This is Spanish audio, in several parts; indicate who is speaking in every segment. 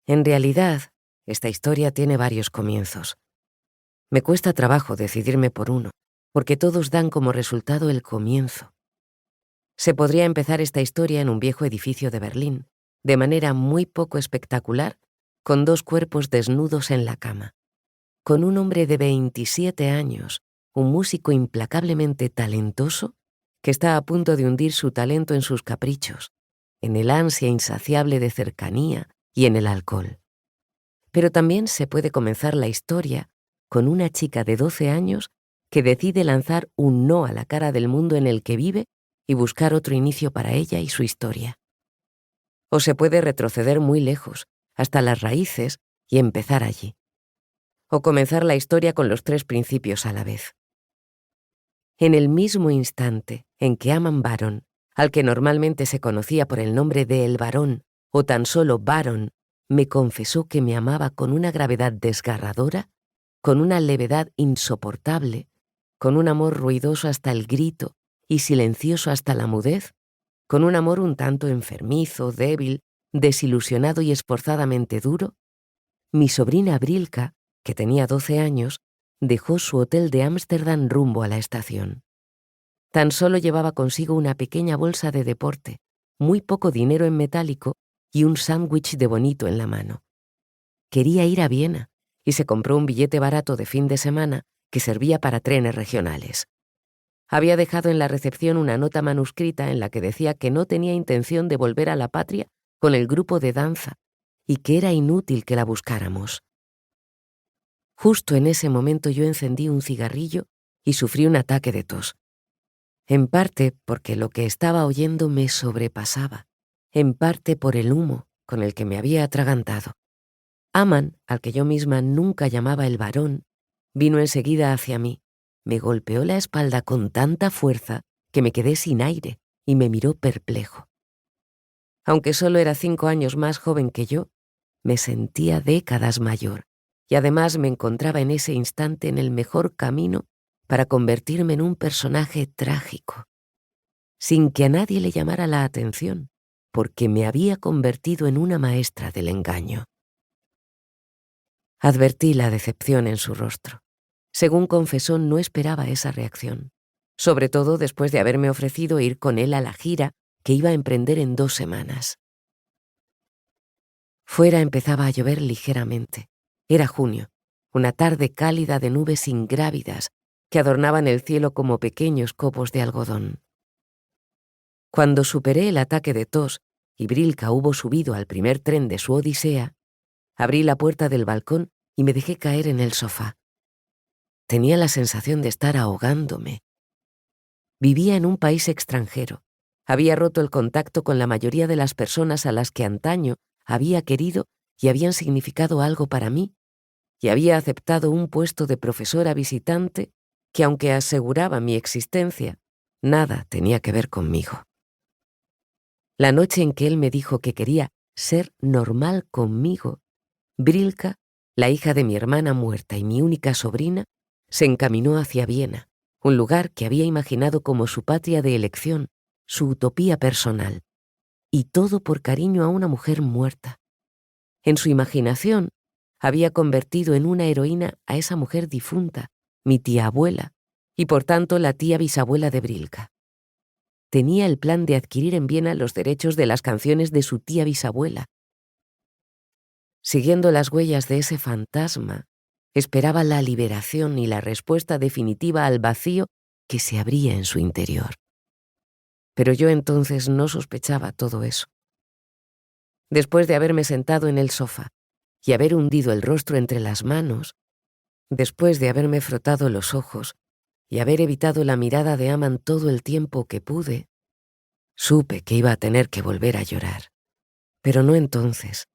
Speaker 1: En realidad, esta historia tiene varios comienzos. Me cuesta trabajo decidirme por uno, porque todos dan como resultado el comienzo. Se podría empezar esta historia en un viejo edificio de Berlín, de manera muy poco espectacular, con dos cuerpos desnudos en la cama, con un hombre de 27 años, un músico implacablemente talentoso, que está a punto de hundir su talento en sus caprichos, en el ansia insaciable de cercanía y en el alcohol. Pero también se puede comenzar la historia con una chica de 12 años que decide lanzar un no a la cara del mundo en el que vive y buscar otro inicio para ella y su historia. O se puede retroceder muy lejos, hasta las raíces, y empezar allí. O comenzar la historia con los tres principios a la vez. En el mismo instante en que Aman Baron, al que normalmente se conocía por el nombre de El Barón, o tan solo Baron, me confesó que me amaba con una gravedad desgarradora, con una levedad insoportable, con un amor ruidoso hasta el grito y silencioso hasta la mudez, con un amor un tanto enfermizo, débil, desilusionado y esforzadamente duro, mi sobrina Brilka, que tenía 12 años, dejó su hotel de Ámsterdam rumbo a la estación. Tan solo llevaba consigo una pequeña bolsa de deporte, muy poco dinero en metálico y un sándwich de bonito en la mano. Quería ir a Viena y se compró un billete barato de fin de semana que servía para trenes regionales. Había dejado en la recepción una nota manuscrita en la que decía que no tenía intención de volver a la patria con el grupo de danza y que era inútil que la buscáramos. Justo en ese momento yo encendí un cigarrillo y sufrí un ataque de tos. En parte porque lo que estaba oyendo me sobrepasaba, en parte por el humo con el que me había atragantado. Aman, al que yo misma nunca llamaba el varón, vino enseguida hacia mí, me golpeó la espalda con tanta fuerza que me quedé sin aire y me miró perplejo. Aunque solo era 5 años más joven que yo, me sentía décadas mayor y además me encontraba en ese instante en el mejor camino para convertirme en un personaje trágico, sin que a nadie le llamara la atención, porque me había convertido en una maestra del engaño. Advertí la decepción en su rostro. Según confesó, no esperaba esa reacción, sobre todo después de haberme ofrecido ir con él a la gira que iba a emprender en 2 semanas. Fuera empezaba a llover ligeramente. Era junio, una tarde cálida de nubes ingrávidas que adornaban el cielo como pequeños copos de algodón. Cuando superé el ataque de tos y Brilka hubo subido al primer tren de su odisea, abrí la puerta del balcón y me dejé caer en el sofá. Tenía la sensación de estar ahogándome. Vivía en un país extranjero. Había roto el contacto con la mayoría de las personas a las que antaño había querido y habían significado algo para mí, y había aceptado un puesto de profesora visitante que, aunque aseguraba mi existencia, nada tenía que ver conmigo. La noche en que él me dijo que quería ser normal conmigo, Brilka, la hija de mi hermana muerta y mi única sobrina, se encaminó hacia Viena, un lugar que había imaginado como su patria de elección, su utopía personal, y todo por cariño a una mujer muerta. En su imaginación, había convertido en una heroína a esa mujer difunta, mi tía abuela, y por tanto la tía bisabuela de Brilka. Tenía el plan de adquirir en Viena los derechos de las canciones de su tía bisabuela. Siguiendo las huellas de ese fantasma, esperaba la liberación y la respuesta definitiva al vacío que se abría en su interior. Pero yo entonces no sospechaba todo eso. Después de haberme sentado en el sofá y haber hundido el rostro entre las manos, después de haberme frotado los ojos y haber evitado la mirada de Aman todo el tiempo que pude, supe que iba a tener que volver a llorar. Pero no entonces,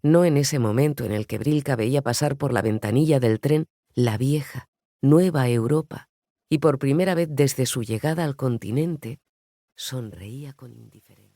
Speaker 1: no en ese momento en el que Brilka veía pasar por la ventanilla del tren la vieja, nueva Europa, y por primera vez desde su llegada al continente, sonreía con indiferencia.